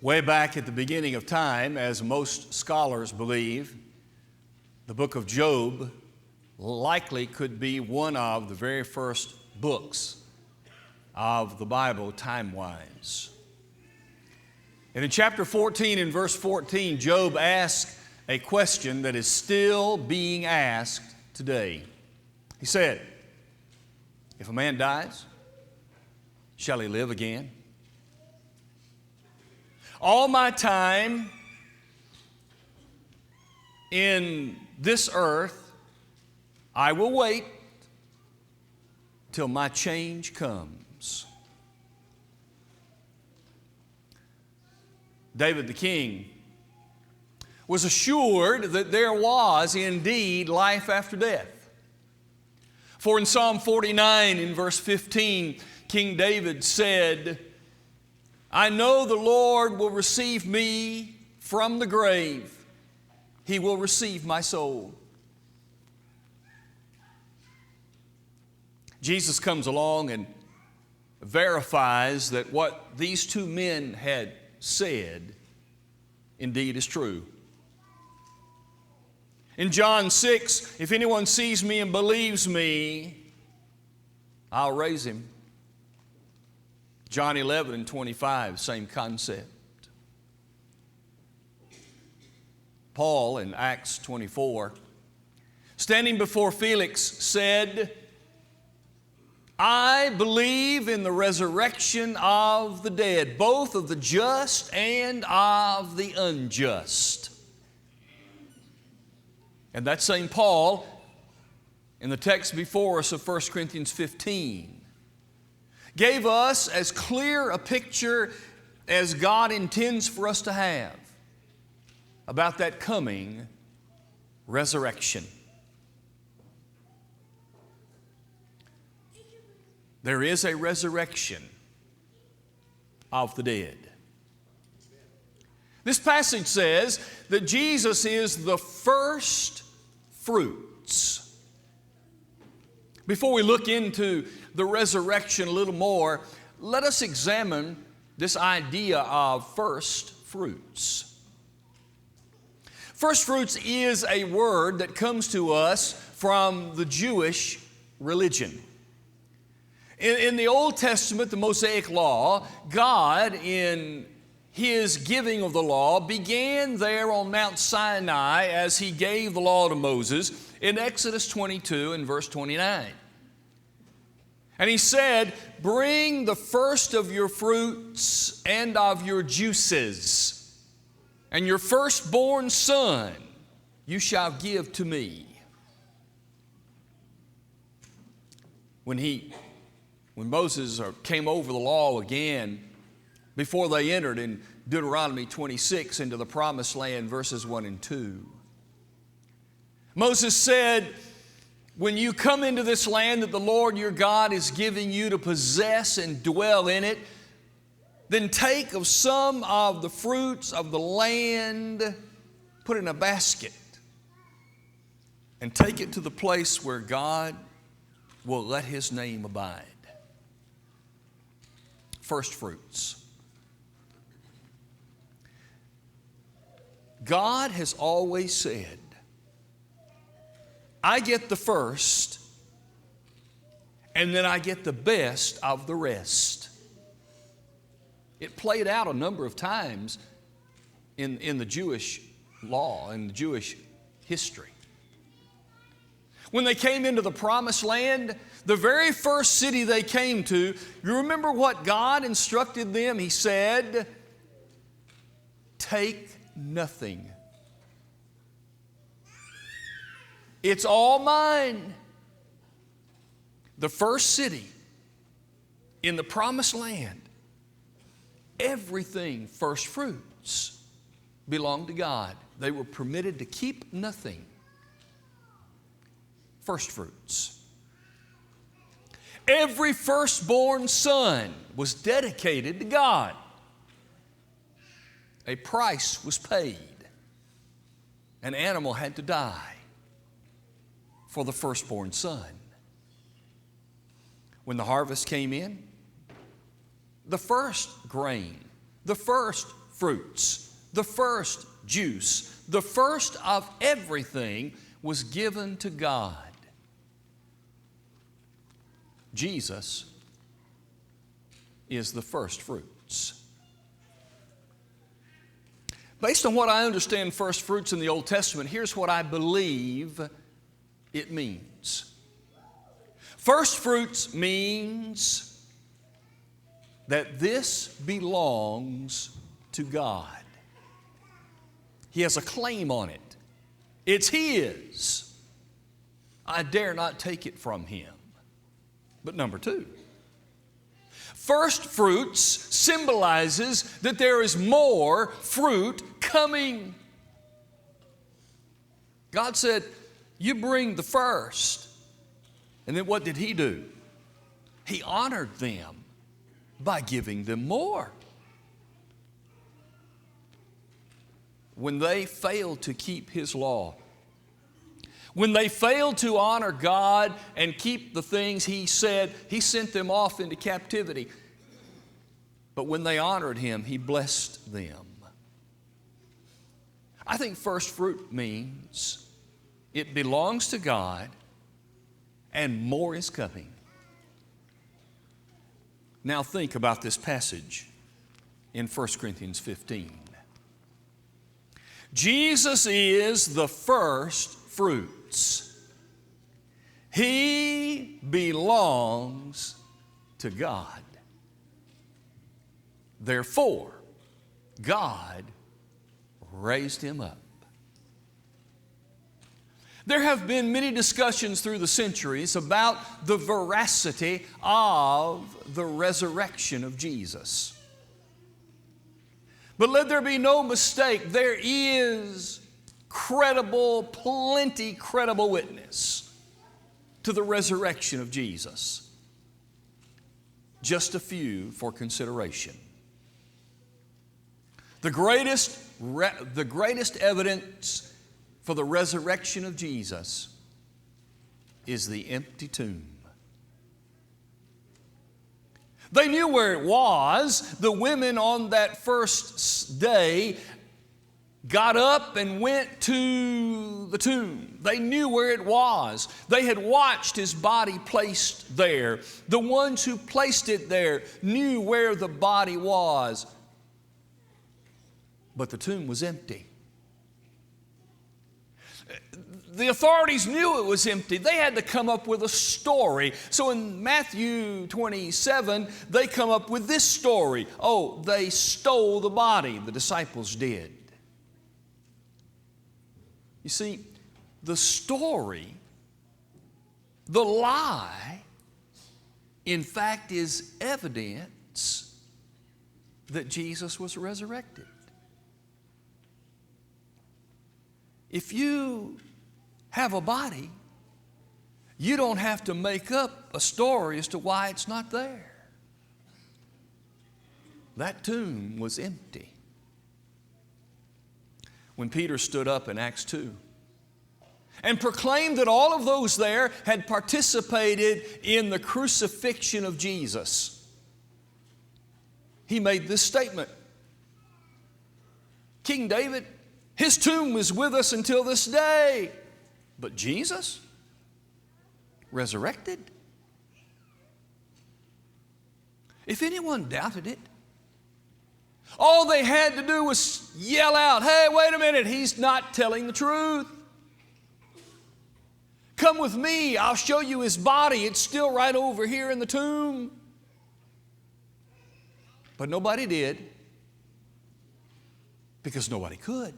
Way back at the beginning of time, as most scholars believe, the book of Job likely could be one of the very first books of the Bible time-wise. And in chapter 14 and verse 14, Job asks a question that is still being asked today. He said, "If a man dies, shall he live again? All my time in this earth, I will wait till my change comes." David the king was assured that there was indeed life after death. For in Psalm 49 in verse 15, King David said, "I know the Lord will receive me from the grave. He will receive my soul." Jesus comes along and verifies that what these two men had said indeed is true. In John 6, "If anyone sees me and believes me, I'll raise him." John 11 and 25, same concept. Paul in Acts 24, standing before Felix, said, "I believe in the resurrection of the dead, both of the just and of the unjust." And that same Paul, in the text before us of 1 Corinthians 15, gave us as clear a picture as God intends for us to have about that coming resurrection. There is a resurrection of the dead. This passage says that Jesus is the first fruits. Before we look into the resurrection a little more, let us examine this idea of first fruits. First fruits is a word that comes to us from the Jewish religion. In the Old Testament, the Mosaic Law, God, in His giving of the law, began there on Mount Sinai as He gave the law to Moses in Exodus 22 and verse 29. And He said, "Bring the first of your fruits and of your juices, and your firstborn son you shall give to me." When Moses came over the law again, before they entered in Deuteronomy 26 into the promised land, verses 1 and 2, Moses said, "When you come into this land that the Lord your God is giving you to possess and dwell in it, then take of some of the fruits of the land, put it in a basket, and take it to the place where God will let His name abide." First fruits. God has always said, "I get the first, and then I get the best of the rest." It played out a number of times in the Jewish law and the Jewish history. When they came into the promised land, the very first city they came to, you remember what God instructed them? He said, "Take nothing. It's all mine." The first city in the promised land, everything first fruits belonged to God. They were permitted to keep nothing. First fruits. Every firstborn son was dedicated to God. A price was paid. An animal had to die for the firstborn son. When the harvest came in, the first grain, the first fruits, the first juice, the first of everything was given to God. Jesus is the first fruits. Based on what I understand first fruits in the Old Testament, here's what I believe it means. First fruits means that this belongs to God. He has a claim on it. It's His. I dare not take it from Him. But number two, first fruits symbolizes that there is more fruit coming. God said, you bring the first. And then what did He do? He honored them by giving them more. When they failed to keep His law, when they failed to honor God and keep the things He said, He sent them off into captivity. But when they honored Him, He blessed them. I think first fruit means it belongs to God and more is coming. Now think about this passage in 1 Corinthians 15. Jesus is the first fruits. He belongs to God. Therefore, God raised Him up. There have been many discussions through the centuries about the veracity of the resurrection of Jesus. But let there be no mistake, there is plenty credible witness to the resurrection of Jesus. Just a few for consideration. The greatest evidence for the resurrection of Jesus is the empty tomb. They knew where it was. The women on that first day got up and went to the tomb. They knew where it was. They had watched His body placed there. The ones who placed it there knew where the body was. But the tomb was empty. The authorities knew it was empty. They had to come up with a story. So in Matthew 27, they come up with this story. Oh, they stole the body. The disciples did. You see, the story, the lie, in fact, is evidence that Jesus was resurrected. If you have a body, you don't have to make up a story as to why it's not there. That tomb was empty. When Peter stood up in Acts 2 and proclaimed that all of those there had participated in the crucifixion of Jesus, he made this statement. King David, his tomb is with us until this day. But Jesus, resurrected. If anyone doubted it, all they had to do was yell out, hey, wait a minute, he's not telling the truth. Come with me, I'll show you his body. It's still right over here in the tomb. But nobody did, because nobody could.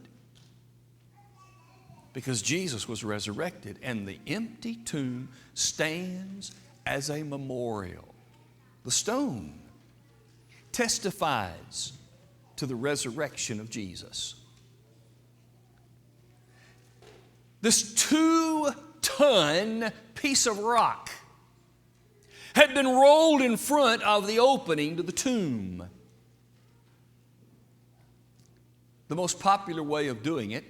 Because Jesus was resurrected, and the empty tomb stands as a memorial. The stone testifies to the resurrection of Jesus. This 2-ton piece of rock had been rolled in front of the opening to the tomb. The most popular way of doing it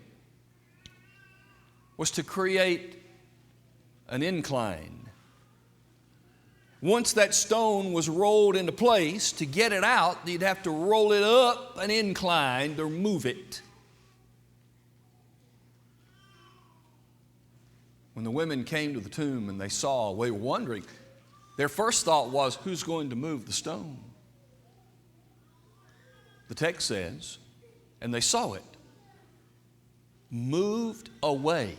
was to create an incline Once that stone was rolled into place, to get it out, you'd have to roll it up an incline to move it. When the women came to the tomb and they saw, they were wondering, their first thought was, who's going to move the stone? The text says, and they saw it, moved away.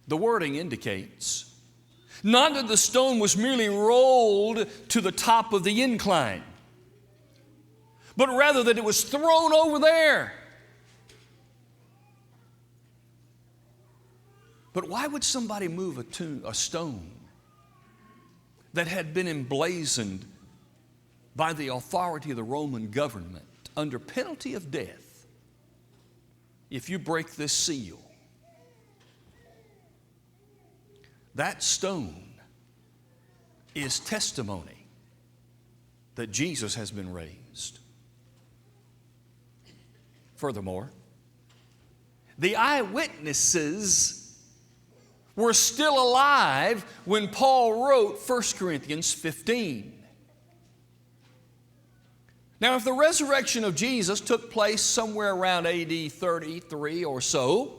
The wording indicates not that the stone was merely rolled to the top of the incline, but rather that it was thrown over there. But why would somebody move a stone that had been emblazoned by the authority of the Roman government under penalty of death if you break this seal? That stone is testimony that Jesus has been raised. Furthermore, the eyewitnesses were still alive when Paul wrote 1 Corinthians 15. Now, if the resurrection of Jesus took place somewhere around AD 33 or so,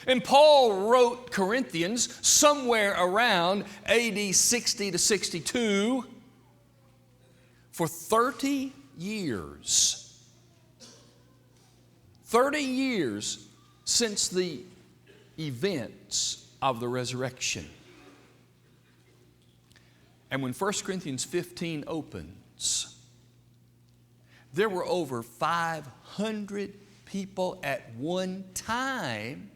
and Paul wrote Corinthians somewhere around AD 60 to 62, for 30 years. 30 years since the events of the resurrection. And when 1 Corinthians 15 opens, there were over 500 people at one time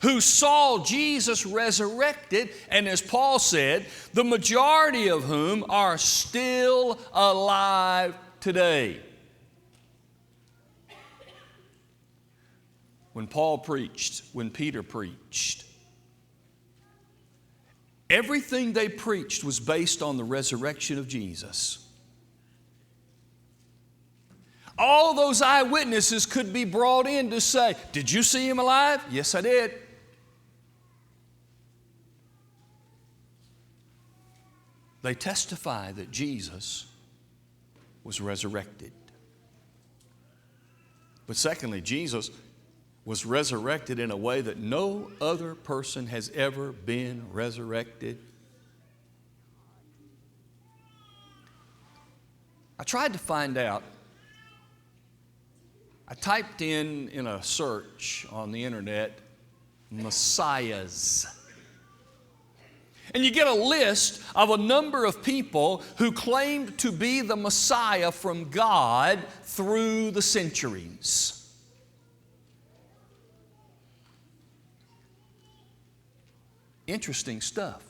who saw Jesus resurrected, and as Paul said, the majority of whom are still alive today. When Paul preached, when Peter preached, everything they preached was based on the resurrection of Jesus. All those eyewitnesses could be brought in to say, did you see him alive? Yes, I did. They testify that Jesus was resurrected. But secondly, Jesus was resurrected in a way that no other person has ever been resurrected. I tried to find out. I typed in a search on the internet, Messiahs. And you get a list of a number of people who claimed to be the Messiah from God through the centuries. Interesting stuff.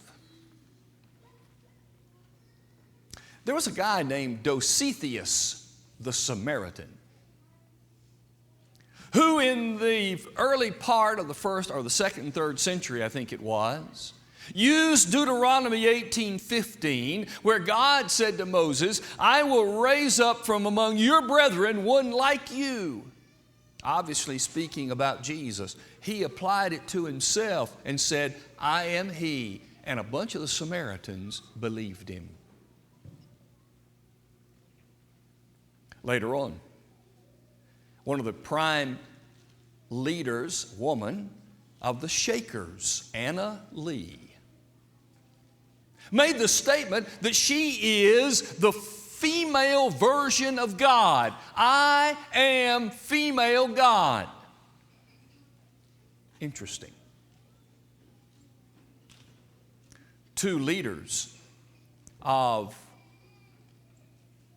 There was a guy named Dositheus the Samaritan, who in the early part of the first or the second and third century, I think it was, used Deuteronomy 18:15, where God said to Moses, I will raise up from among your brethren one like you. Obviously speaking about Jesus. He applied it to himself and said, I am he. And a bunch of the Samaritans believed him. Later on, one of the prime leaders, woman, of the Shakers, Anna Lee, made the statement that she is the female version of God. I am female God. Interesting. Two leaders of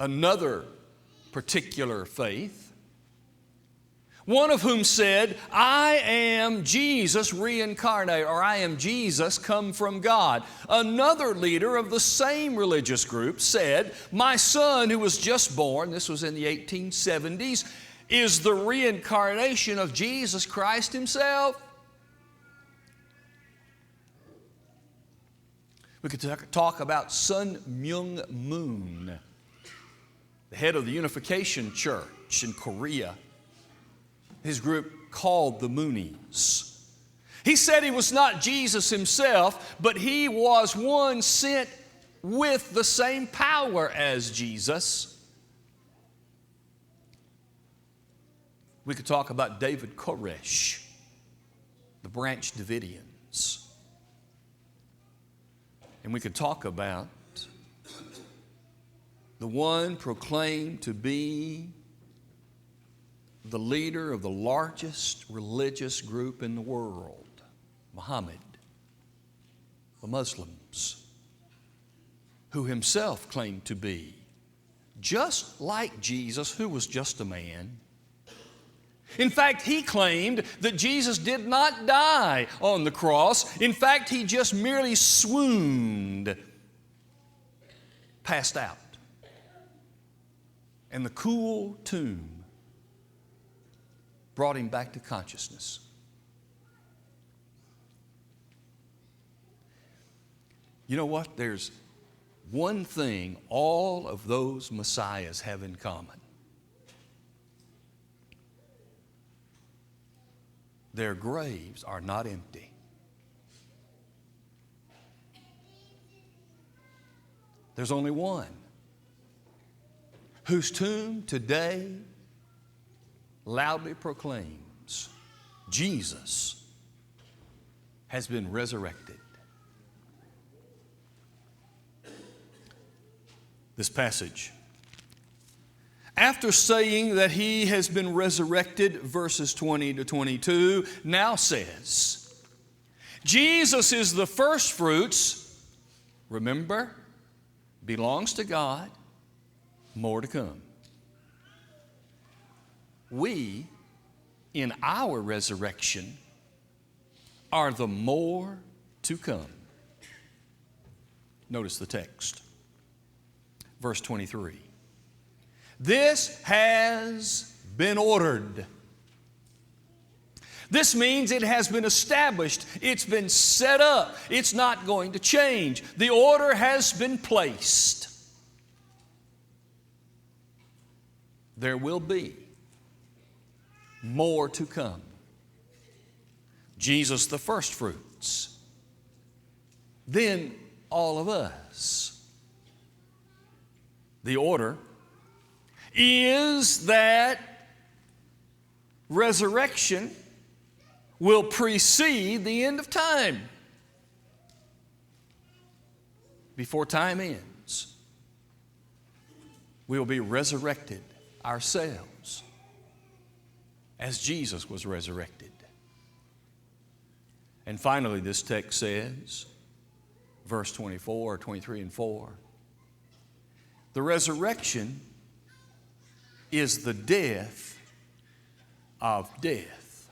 another particular faith, one of whom said, I am Jesus reincarnated, or I am Jesus come from God. Another leader of the same religious group said, my son who was just born, this was in the 1870s, is the reincarnation of Jesus Christ himself. We could talk about Sun Myung Moon, the head of the Unification Church in Korea. His group called the Moonies. He said he was not Jesus himself, but he was one sent with the same power as Jesus. We could talk about David Koresh, the branch Davidians. And we could talk about the one proclaimed to be the leader of the largest religious group in the world, Muhammad, the Muslims, who himself claimed to be just like Jesus, who was just a man. In fact, he claimed that Jesus did not die on the cross. In fact, he just merely swooned, passed out. And the cool tomb brought him back to consciousness. You know what? There's one thing all of those messiahs have in common. Their graves are not empty. There's only one whose tomb today loudly proclaims Jesus has been resurrected. This passage, after saying that he has been resurrected, verses 20 to 22, now says, Jesus is the firstfruits, remember, belongs to God, more to come. We, in our resurrection, are the more to come. Notice the text. Verse 23. This has been ordered. This means it has been established. It's been set up. It's not going to change. The order has been placed. There will be more to come. Jesus the firstfruits. Then all of us. The order is that resurrection will precede the end of time. Before time ends, we will be resurrected ourselves as Jesus was resurrected. And finally, this text says, verse 24, 23 and 4, the resurrection is the death of death.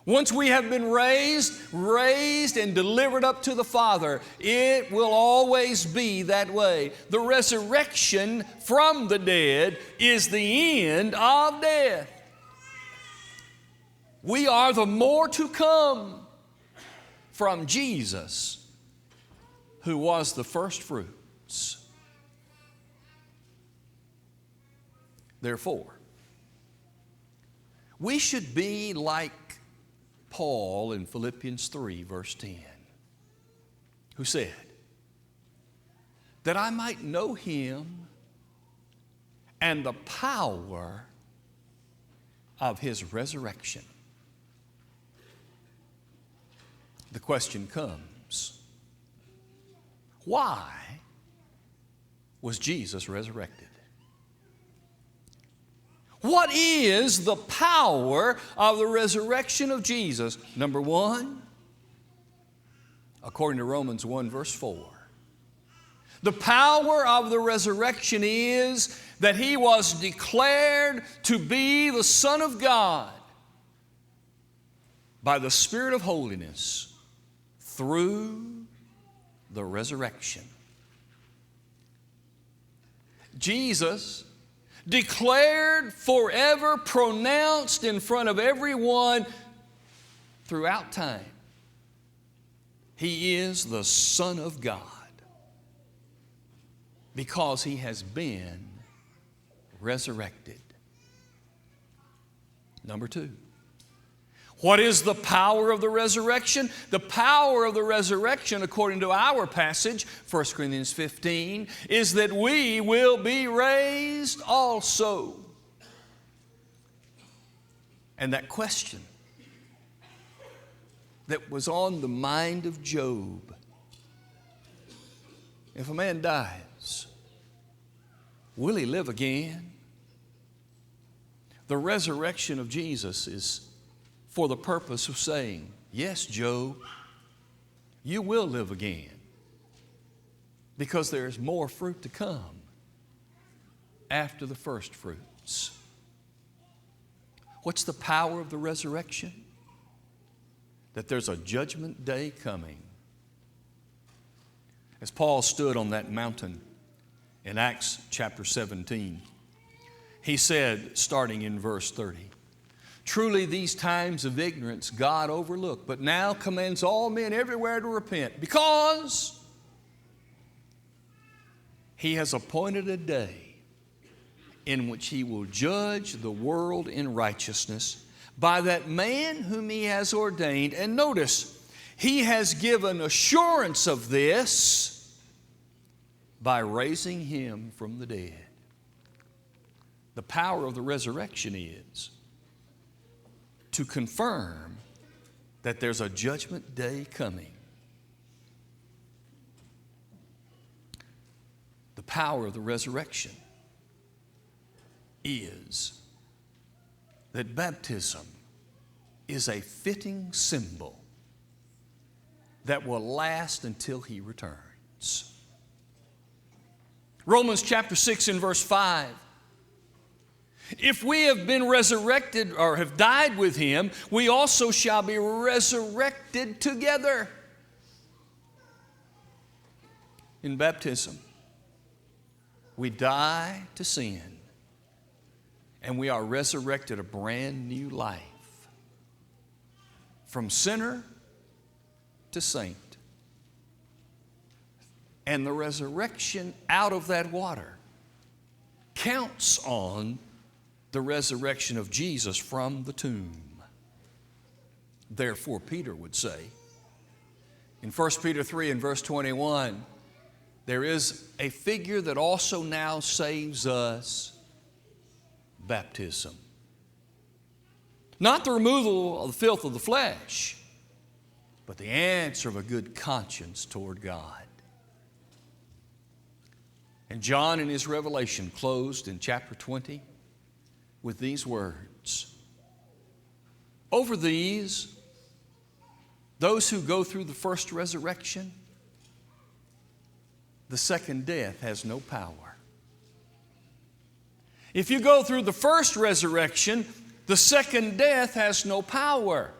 Once we have been raised and delivered up to the Father, it will always be that way. The resurrection from the dead is the end of death. We are the more to come from Jesus, who was the firstfruits. Therefore, we should be like Paul in Philippians 3, verse 10, who said, that I might know Him and the power of His resurrection. The question comes, why was Jesus resurrected? What is the power of the resurrection of Jesus? Number one, according to Romans 1, verse 4, the power of the resurrection is that He was declared to be the Son of God by the Spirit of holiness through the resurrection. Jesus declared, forever pronounced in front of everyone throughout time, He is the Son of God because He has been resurrected. Number two, What is the power of the resurrection? The power of the resurrection, according to our passage, 1 Corinthians 15, is that we will be raised also. And that question that was on the mind of Job, if a man dies, will he live again? The resurrection of Jesus is for the purpose of saying, yes, Job, you will live again, because there is more fruit to come after the first fruits. What's the power of the resurrection? That there's a judgment day coming. As Paul stood on that mountain in Acts chapter 17, he said, starting in verse 30, truly these times of ignorance God overlooked, but now commands all men everywhere to repent, because He has appointed a day in which He will judge the world in righteousness by that man whom He has ordained. And notice, He has given assurance of this by raising Him from the dead. The power of the resurrection is to confirm that there's a judgment day coming. The power of the resurrection is that baptism is a fitting symbol that will last until He returns. Romans chapter 6 and verse 5. If we have been resurrected or have died with Him, we also shall be resurrected together. In baptism, we die to sin, and we are resurrected a brand new life, from sinner to saint. And the resurrection out of that water counts on the resurrection of Jesus from the tomb. Therefore, Peter would say, in 1 Peter 3 and verse 21, there is a figure that also now saves us, baptism. Not the removal of the filth of the flesh, but the answer of a good conscience toward God. And John in his revelation closed in chapter 20 with these words. Over these, those who go through the first resurrection, the second death has no power. If you go through the first resurrection, the second death has no power.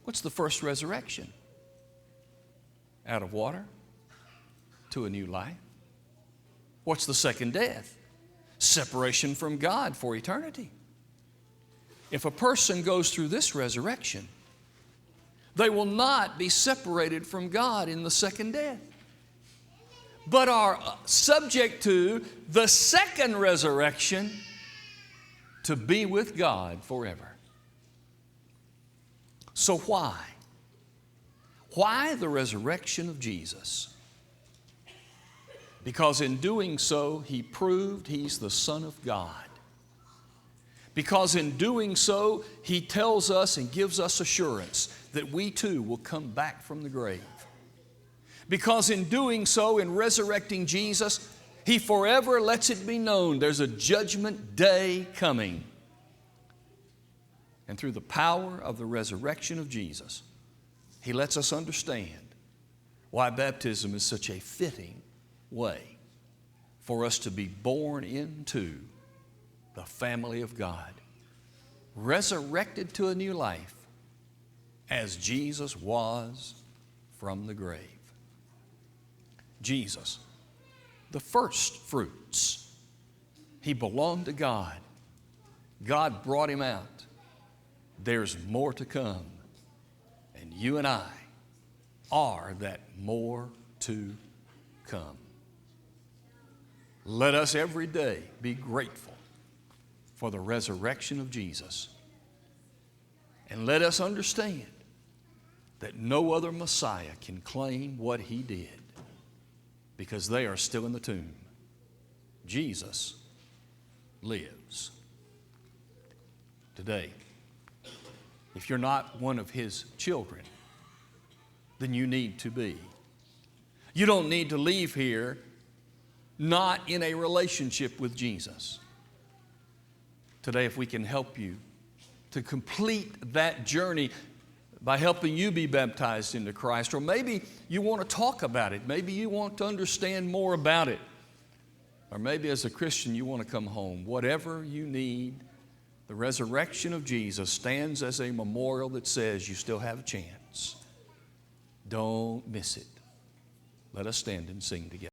What's the first resurrection? Out of water to a new life. What's the second death? Separation from God for eternity. If a person goes through this resurrection, they will not be separated from God in the second death, but are subject to the second resurrection to be with God forever. So why? Why the resurrection of Jesus? Because in doing so, He proved He's the Son of God. Because in doing so, He tells us and gives us assurance that we too will come back from the grave. Because in doing so, in resurrecting Jesus, He forever lets it be known there's a judgment day coming. And through the power of the resurrection of Jesus, He lets us understand why baptism is such a fitting way for us to be born into the family of God, resurrected to a new life as Jesus was from the grave. Jesus, the first fruits, He belonged to God. God brought Him out. There's more to come, and you and I are that more to come. Let us every day be grateful for the resurrection of Jesus And let us understand that no other Messiah can claim what he did, because they are still in the tomb. Jesus lives. Today, if you're not one of his children, then you need to be. You don't need to leave here not in a relationship with Jesus. Today, if we can help you to complete that journey by helping you be baptized into Christ, or maybe you want to talk about it, maybe you want to understand more about it, or maybe as a Christian you want to come home, whatever you need, the resurrection of Jesus stands as a memorial that says you still have a chance. Don't miss it. Let us stand and sing together.